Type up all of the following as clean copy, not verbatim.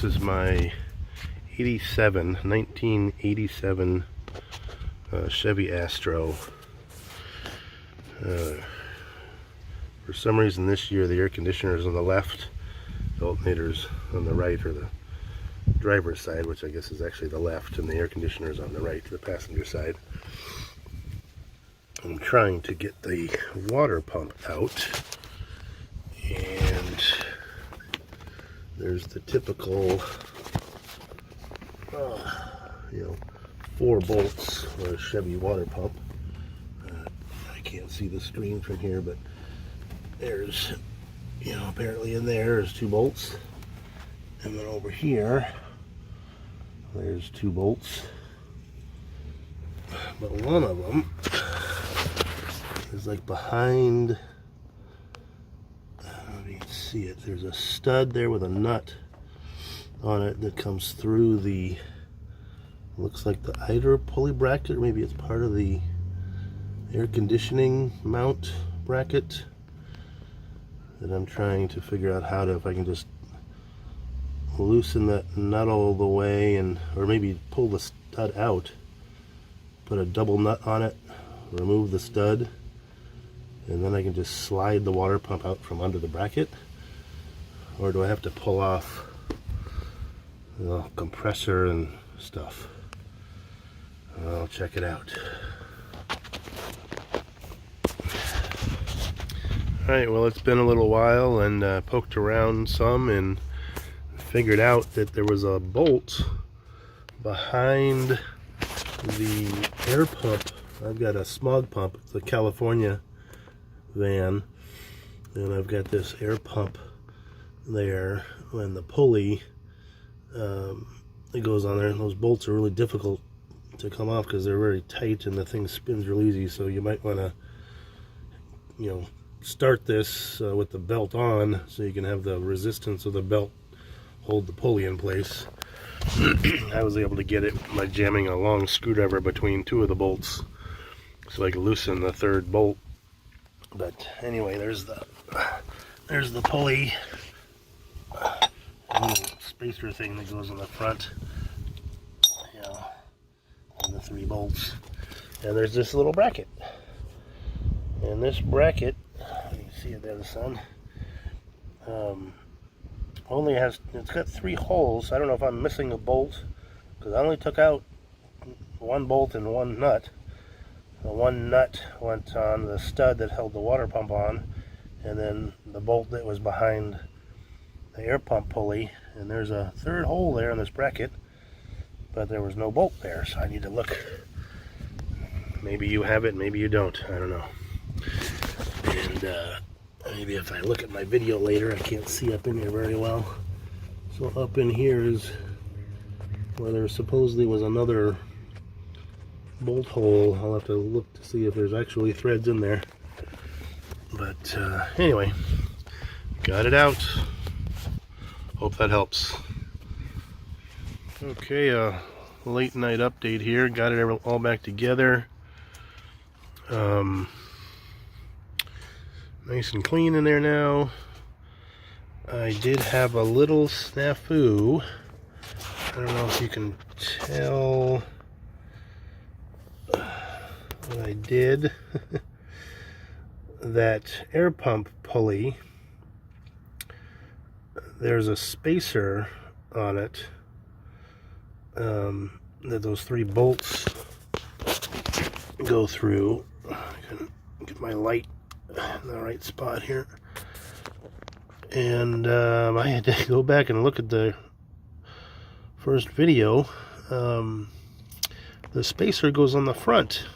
This is my 1987 Chevy Astro. For some reason this year the air conditioner is on the left, the alternator's on the right, or the driver's side, which I guess is actually the left, and the air conditioner is on the right, the passenger side. I'm trying to get the water pump out, and there's the typical 4 bolts on a Chevy water pump. I can't see the screen from here, but there's, apparently in there's 2 bolts, and then over here there's 2 bolts, but one of them is like behind. Let me see it. There's a stud there with a nut on it that comes through the, looks like the idler pulley bracket, or maybe it's part of the air conditioning mount bracket, that I'm trying to figure out how to, if I can just loosen that nut all the way, and or maybe pull the stud out, put a double nut on it, remove the stud, and then I can just slide the water pump out from under the bracket. Or do I have to pull off the compressor and stuff? I'll check it out. Alright, well, it's been a little while, and poked around some and figured out that there was a bolt behind the air pump. I've got a smog pump, it's a California van, and I've got this air pump there, and the pulley it goes on there, and those bolts are really difficult to come off because they're very tight and the thing spins real easy. So you might want to start this with the belt on, so you can have the resistance of the belt hold the pulley in place. I was able to get it by jamming a long screwdriver between 2 of the bolts so I could loosen the 3rd bolt. But anyway, there's the pulley, a little spacer thing that goes on the front, and the 3 bolts, and there's this little bracket, and this bracket, you can see it there, the sun, only has, it's got 3 holes. I don't know if I'm missing a bolt, because I only took out 1 bolt and 1 nut. The 1 nut went on the stud that held the water pump on, and then the bolt that was behind the air pump pulley, and there's a 3rd hole there in this bracket, but there was no bolt there, so I need to look. Maybe you have it, maybe you don't, I don't know. And maybe if I look at my video later, I can't see up in here very well. So up in here is where there supposedly was another bolt hole. I'll have to look to see if there's actually threads in there. But anyway, got it out. Hope that helps. Okay, late night update here. Got it all back together. Nice and clean in there now. I did have a little snafu. I don't know if you can tell what I did. That air pump pulley, there's a spacer on it that those 3 bolts go through. I can get my light in the right spot here, and I had to go back and look at the first video. The spacer goes on the front.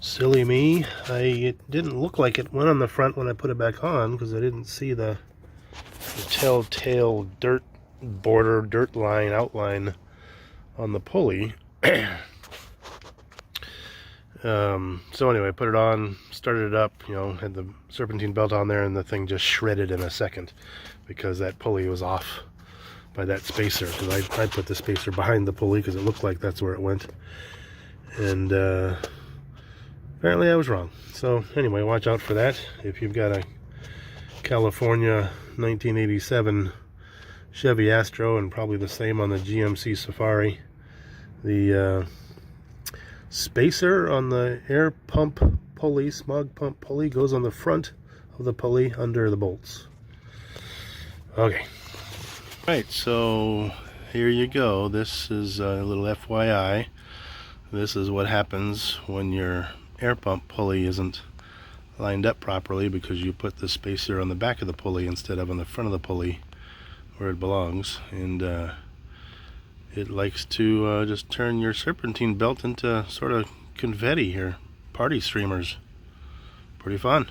Silly me. It didn't look like it went on the front when I put it back on, because I didn't see the telltale dirt line outline on the pulley. So anyway, put it on, started it up, had the serpentine belt on there, and the thing just shredded in a second because that pulley was off by that spacer, because I put the spacer behind the pulley because it looked like that's where it went, and apparently I was wrong. So anyway, watch out for that if you've got a California 1987 Chevy Astro, and probably the same on the GMC Safari. The spacer on the air pump pulley, smog pump pulley, goes on the front of the pulley under the bolts. Okay. Right, so here you go. This is a little FYI. This is what happens when your air pump pulley isn't lined up properly, because you put the spacer on the back of the pulley instead of on the front of the pulley where it belongs, and it likes to just turn your serpentine belt into sort of confetti here. Party streamers. Pretty fun.